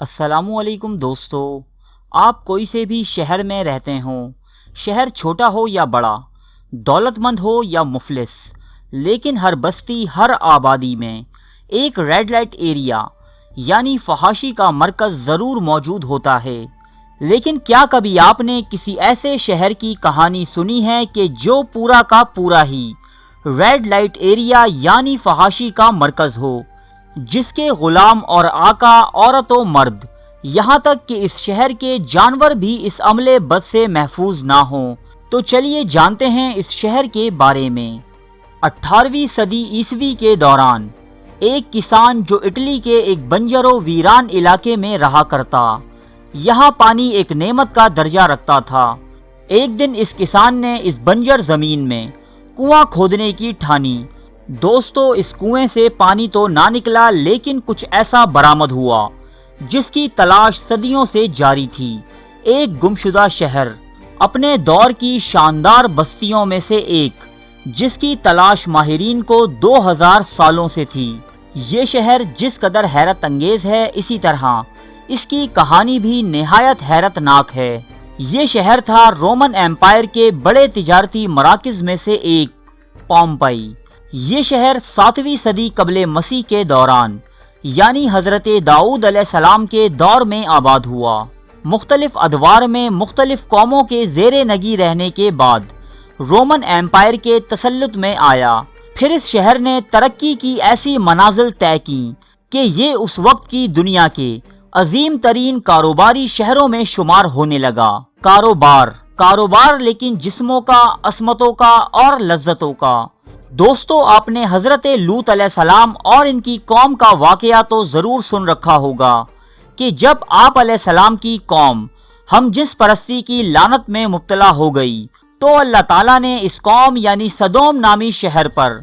السلام علیکم دوستو، آپ کوئی سے بھی شہر میں رہتے ہوں، شہر چھوٹا ہو یا بڑا، دولت مند ہو یا مفلس، لیکن ہر بستی، ہر آبادی میں ایک ریڈ لائٹ ایریا یعنی فحاشی کا مرکز ضرور موجود ہوتا ہے۔ لیکن کیا کبھی آپ نے کسی ایسے شہر کی کہانی سنی ہے کہ جو پورا کا پورا ہی ریڈ لائٹ ایریا یعنی فحاشی کا مرکز ہو، جس کے غلام اور آقا، عورت و مرد، یہاں تک کہ اس شہر کے جانور بھی اس عملے بد سے محفوظ نہ ہوں؟ تو چلیے جانتے ہیں اس شہر کے بارے میں۔ 18ویں صدی عیسوی کے دوران ایک کسان جو اٹلی کے ایک بنجر و ویران علاقے میں رہا کرتا، یہاں پانی ایک نعمت کا درجہ رکھتا تھا۔ ایک دن اس کسان نے اس بنجر زمین میں کنواں کھودنے کی ٹھانی۔ دوستو، اس کنویں سے پانی تو نہ نکلا، لیکن کچھ ایسا برآمد ہوا جس کی تلاش صدیوں سے جاری تھی۔ ایک گمشدہ شہر، اپنے دور کی شاندار بستیوں میں سے ایک، جس کی تلاش ماہرین کو 2000 سالوں سے تھی۔ یہ شہر جس قدر حیرت انگیز ہے، اسی طرح اس کی کہانی بھی نہایت حیرت ناک ہے۔ یہ شہر تھا رومن ایمپائر کے بڑے تجارتی مراکز میں سے ایک، پومپئی۔ یہ شہر 7ویں صدی قبل مسیح کے دوران یعنی حضرت داؤد علیہ السلام کے دور میں آباد ہوا۔ مختلف ادوار میں مختلف قوموں کے زیر نگی رہنے کے بعد رومن ایمپائر کے تسلط میں آیا۔ پھر اس شہر نے ترقی کی ایسی منازل طے کی کہ یہ اس وقت کی دنیا کے عظیم ترین کاروباری شہروں میں شمار ہونے لگا۔ کاروبار لیکن جسموں کا، عصمتوں کا اور لذتوں کا۔ دوستو، آپ نے حضرت لوط علیہ السلام اور ان کی قوم کا واقعہ تو ضرور سن رکھا ہوگا کہ جب آپ علیہ السلام کی قوم ہم جنس پرستی کی لعنت میں مبتلا ہو گئی تو اللہ تعالیٰ نے اس قوم یعنی سدوم نامی شہر پر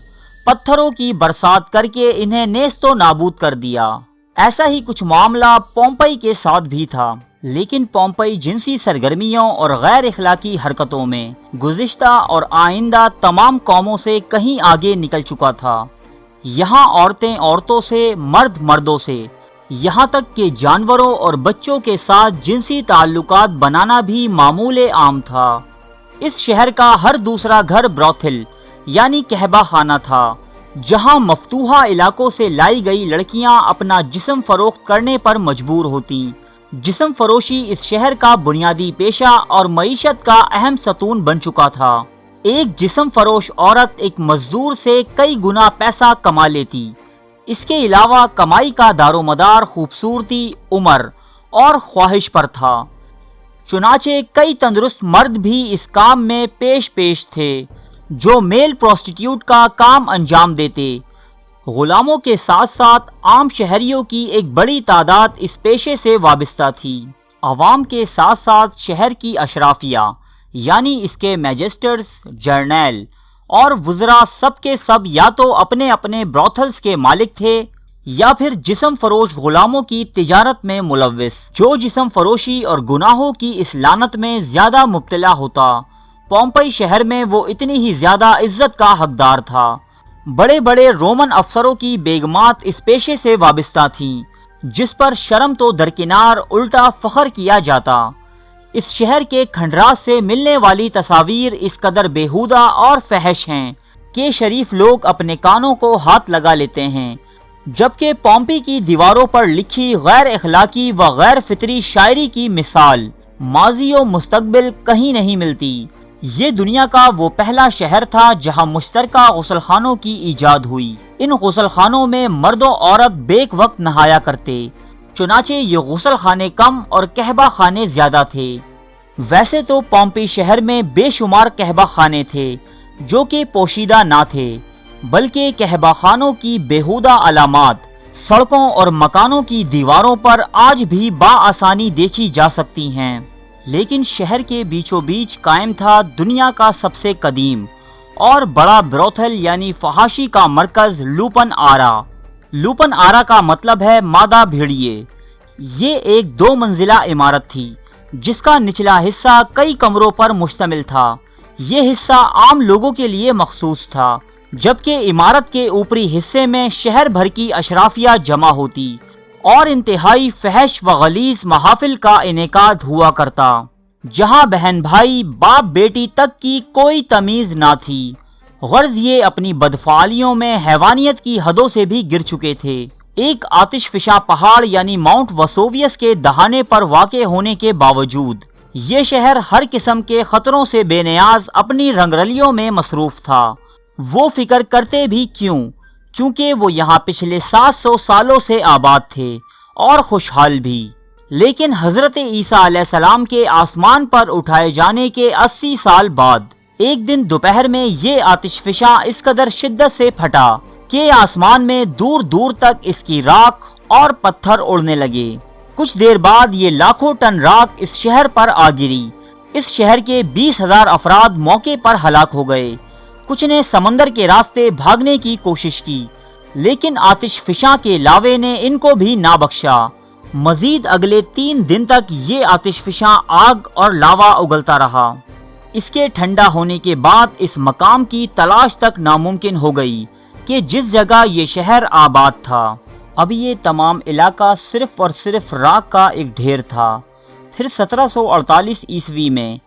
پتھروں کی برسات کر کے انہیں نیست و نابود کر دیا۔ ایسا ہی کچھ معاملہ پومپئی کے ساتھ بھی تھا، لیکن پومپئی جنسی سرگرمیوں اور غیر اخلاقی حرکتوں میں گزشتہ اور آئندہ تمام قوموں سے کہیں آگے نکل چکا تھا۔ یہاں عورتیں عورتوں سے، مرد مردوں سے، یہاں تک کہ جانوروں اور بچوں کے ساتھ جنسی تعلقات بنانا بھی معمول عام تھا۔ اس شہر کا ہر دوسرا گھر بروتھل یعنی کہبہ خانہ تھا، جہاں مفتوحہ علاقوں سے لائی گئی لڑکیاں اپنا جسم فروخت کرنے پر مجبور ہوتیں۔ جسم فروشی اس شہر کا بنیادی پیشہ اور معیشت کا اہم ستون بن چکا تھا۔ ایک جسم فروش عورت ایک مزدور سے کئی گنا پیسہ کما لیتی۔ اس کے علاوہ کمائی کا دار و مدار خوبصورتی، عمر اور خواہش پر تھا، چنانچہ کئی تندرست مرد بھی اس کام میں پیش تھے جو میل پروسٹیٹیوٹ کا کام انجام دیتے۔ غلاموں کے ساتھ ساتھ عام شہریوں کی ایک بڑی تعداد اس پیشے سے وابستہ تھی۔ عوام کے ساتھ ساتھ شہر کی اشرافیہ یعنی اس کے میجسٹرز، جرنیل اور وزراء سب کے سب یا تو اپنے اپنے بروتھلز کے مالک تھے یا پھر جسم فروش غلاموں کی تجارت میں ملوث۔ جو جسم فروشی اور گناہوں کی اس لعنت میں زیادہ مبتلا ہوتا، پومپئی شہر میں وہ اتنی ہی زیادہ عزت کا حقدار تھا۔ بڑے بڑے رومن افسروں کی بیگمات اس پیشے سے وابستہ تھیں، جس پر شرم تو درکنار الٹا فخر کیا جاتا۔ اس شہر کے کھنڈرات سے ملنے والی تصاویر اس قدر بیہودہ اور فحش ہیں کہ شریف لوگ اپنے کانوں کو ہاتھ لگا لیتے ہیں، جبکہ پومپئی کی دیواروں پر لکھی غیر اخلاقی و غیر فطری شاعری کی مثال ماضی و مستقبل کہیں نہیں ملتی۔ یہ دنیا کا وہ پہلا شہر تھا جہاں مشترکہ غسل خانوں کی ایجاد ہوئی۔ ان غسل خانوں میں مرد و عورت بیک وقت نہایا کرتے، چنانچہ یہ غسل خانے کم اور کہبہ خانے زیادہ تھے۔ ویسے تو پومپئی شہر میں بے شمار کہبہ خانے تھے جو کہ پوشیدہ نہ تھے، بلکہ کہبہ خانوں کی بیہودہ علامات سڑکوں اور مکانوں کی دیواروں پر آج بھی بآسانی دیکھی جا سکتی ہیں۔ لیکن شہر کے بیچوں بیچ قائم تھا دنیا کا سب سے قدیم اور بڑا بروتھل یعنی فحاشی کا مرکز لوپن آرا۔ لوپن آرا کا مطلب ہے مادہ بھیڑیے۔ یہ ایک 2 منزلہ عمارت تھی جس کا نچلا حصہ کئی کمروں پر مشتمل تھا۔ یہ حصہ عام لوگوں کے لیے مخصوص تھا، جبکہ عمارت کے اوپری حصے میں شہر بھر کی اشرافیہ جمع ہوتی اور انتہائی فحش و غلیظ محافل کا انعقاد ہوا کرتا، جہاں بہن بھائی باپ بیٹی تک کی کوئی تمیز نہ تھی۔ غرض یہ اپنی بدفعالیوں میں حیوانیت کی حدوں سے بھی گر چکے تھے۔ ایک آتش فشاں پہاڑ یعنی ماؤنٹ وسوویس کے دہانے پر واقع ہونے کے باوجود یہ شہر ہر قسم کے خطروں سے بے نیاز اپنی رنگرلیوں میں مصروف تھا۔ وہ فکر کرتے بھی کیوں، چونکہ وہ یہاں پچھلے 700 سالوں سے آباد تھے اور خوشحال بھی۔ لیکن حضرت عیسیٰ علیہ السلام کے آسمان پر اٹھائے جانے کے 80 سال بعد ایک دن دوپہر میں یہ آتش فشاں اس قدر شدت سے پھٹا کہ آسمان میں دور دور تک اس کی راکھ اور پتھر اڑنے لگے۔ کچھ دیر بعد یہ لاکھوں ٹن راکھ اس شہر پر آ گری۔ اس شہر کے 20,000 افراد موقع پر ہلاک ہو گئے۔ کچھ نے سمندر کے راستے بھاگنے کی کوشش کی، لیکن آتش فشاں کے لاوے نے ان کو بھی نہ بخشا۔ مزید اگلے 3 دن تک یہ آتش فشاں آگ اور لاوا اگلتا رہا۔ اس کے ٹھنڈا ہونے کے بعد اس مقام کی تلاش تک ناممکن ہو گئی کہ جس جگہ یہ شہر آباد تھا۔ اب یہ تمام علاقہ صرف اور صرف راکھ کا ایک ڈھیر تھا۔ پھر 1748 عیسوی میں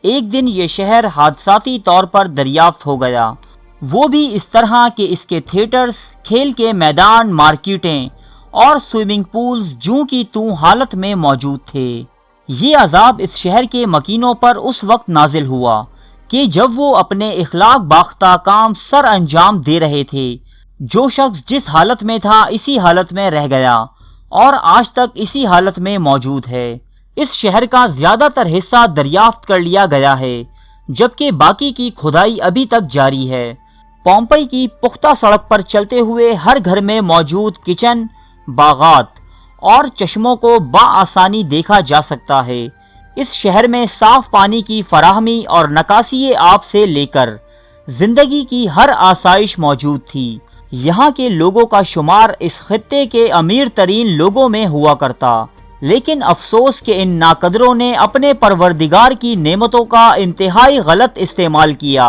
ایک دن یہ شہر حادثاتی طور پر دریافت ہو گیا، وہ بھی اس طرح کہ اس کے تھیٹرز، کھیل کے میدان، مارکیٹیں اور سوئمنگ پولز جوں کی توں حالت میں موجود تھے۔ یہ عذاب اس شہر کے مکینوں پر اس وقت نازل ہوا کہ جب وہ اپنے اخلاق باختہ کام سر انجام دے رہے تھے۔ جو شخص جس حالت میں تھا اسی حالت میں رہ گیا اور آج تک اسی حالت میں موجود ہے۔ اس شہر کا زیادہ تر حصہ دریافت کر لیا گیا ہے، جبکہ باقی کی کھدائی ابھی تک جاری ہے۔ پومپئی کی پختہ سڑک پر چلتے ہوئے ہر گھر میں موجود کچن، باغات اور چشموں کو بآسانی دیکھا جا سکتا ہے۔ اس شہر میں صاف پانی کی فراہمی اور نکاسی آب سے لے کر زندگی کی ہر آسائش موجود تھی۔ یہاں کے لوگوں کا شمار اس خطے کے امیر ترین لوگوں میں ہوا کرتا، لیکن افسوس کہ ان ناقدروں نے اپنے پروردگار کی نعمتوں کا انتہائی غلط استعمال کیا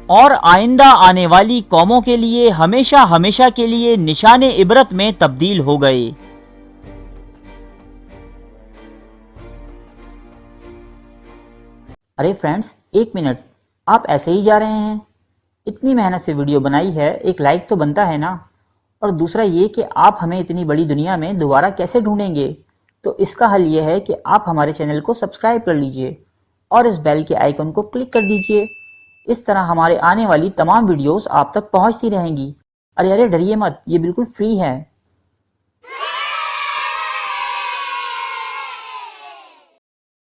اور آئندہ آنے والی قوموں کے لیے ہمیشہ ہمیشہ کے لیے نشان عبرت میں تبدیل ہو گئے۔ ارے فرینڈز، 1 منٹ، آپ ایسے ہی جا رہے ہیں؟ اتنی محنت سے ویڈیو بنائی ہے، ایک لائک تو بنتا ہے نا؟ اور دوسرا یہ کہ آپ ہمیں اتنی بڑی دنیا میں دوبارہ کیسے ڈھونڈیں گے؟ تو اس کا حل یہ ہے کہ آپ ہمارے چینل کو سبسکرائب کر لیجئے اور اس بیل کے آئیکن کو کلک کر دیجئے۔ اس طرح ہمارے آنے والی تمام ویڈیوز آپ تک پہنچتی رہیں گی۔ ارے ڈریے مت، یہ بالکل فری ہے۔